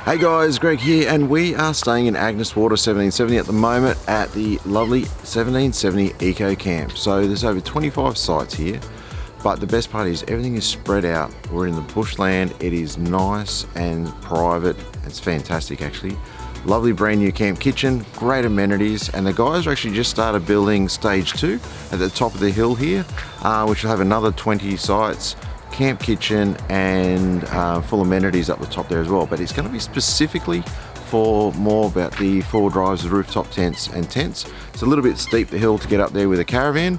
Hey guys, Greg here, and we are staying in Agnes Waters 1770 at the moment at the lovely 1770 Eco Camp. So there's over 25 sites here, but the best part is everything is spread out. We're in the bushland. It is nice and private. It's fantastic actually. Lovely brand new camp kitchen, great amenities, and the guys are actually just started building stage 2 at the top of the hill here, which will have another 20 sites. Camp kitchen and full amenities up the top there as well, but it's going to be specifically for more about the 4 drives of rooftop tents and tents. It's a little bit steep the hill to get up there with a caravan,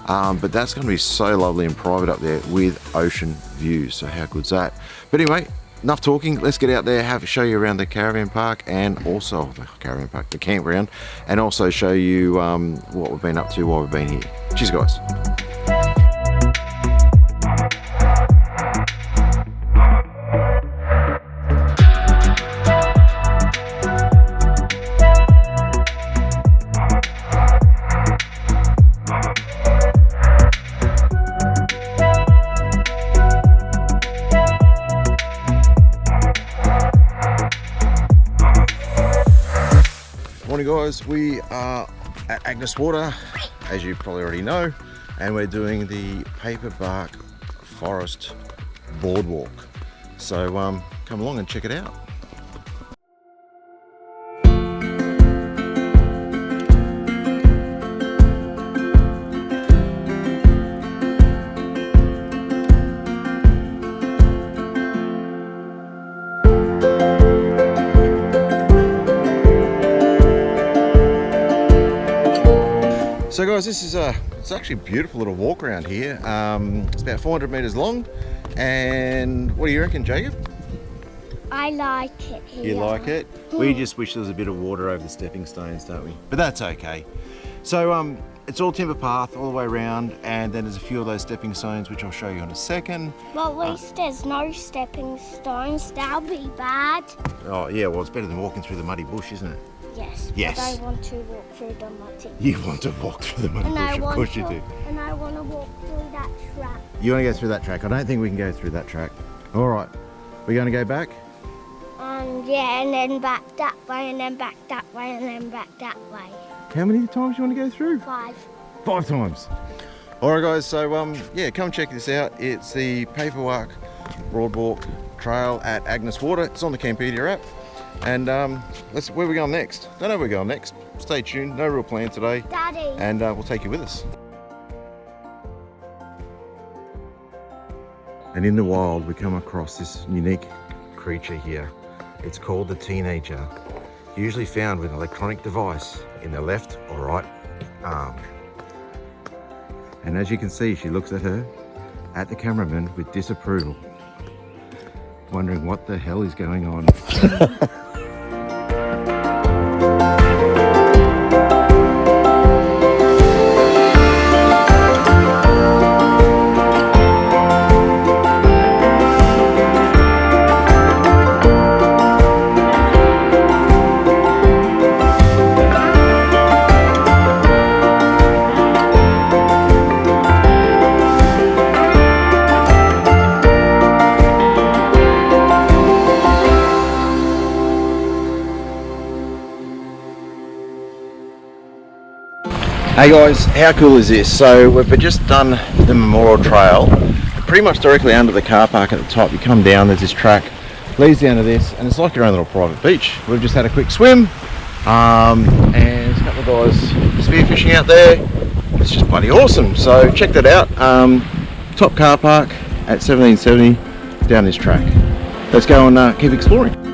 but that's going to be so lovely and private up there with ocean views. So how good's that? But anyway, enough talking. Let's get out there, show you around the caravan park, and also the campground, and also show you what we've been up to while we've been here. Cheers guys. Morning guys, we are at Agnes Water, as you probably already know, and we're doing the paper bark forest boardwalk. So come along and check it out. So guys, this is it's actually a beautiful little walk around here. It's about 400 meters long, and what do you reckon, Jacob? I like it here. You like it? We just wish there was a bit of water over the stepping stones, don't we? But that's okay. So it's all timber path all the way around, and then there's a few of those stepping stones which I'll show you in a second. Well, at least there's no stepping stones. That'll be bad. Oh yeah, well it's better than walking through the muddy bush, isn't it? Yes. Yes. But I want to walk through the muddy. You want to walk through the muddy bush, of course you do. And I want to walk through that track. You want to go through that track? I don't think we can go through that track. All right, we're going to go back? Yeah, and then back that way, and then back that way, and then back that way. How many times do you want to go through? 5. 5 times. All right guys, so yeah, come check this out. It's the Paperwork Broadwalk Trail at Agnes Water. It's on the Campedia app. And where are we going next? Don't know where we're going next. Stay tuned, no real plan today. Daddy. And we'll take you with us. And in the wild, we come across this unique creature here. It's called the teenager, usually found with an electronic device in the left or right arm. And as you can see, she looks at the cameraman with disapproval, wondering what the hell is going on. Hey guys, how cool is this? So we've just done the Memorial Trail, pretty much directly under the car park at the top. You come down, there's this track, leads down to this, and it's like your own little private beach. We've just had a quick swim, and there's a couple of guys spearfishing out there. It's just bloody awesome. So check that out. Top car park at 1770 down this track. Let's go and keep exploring.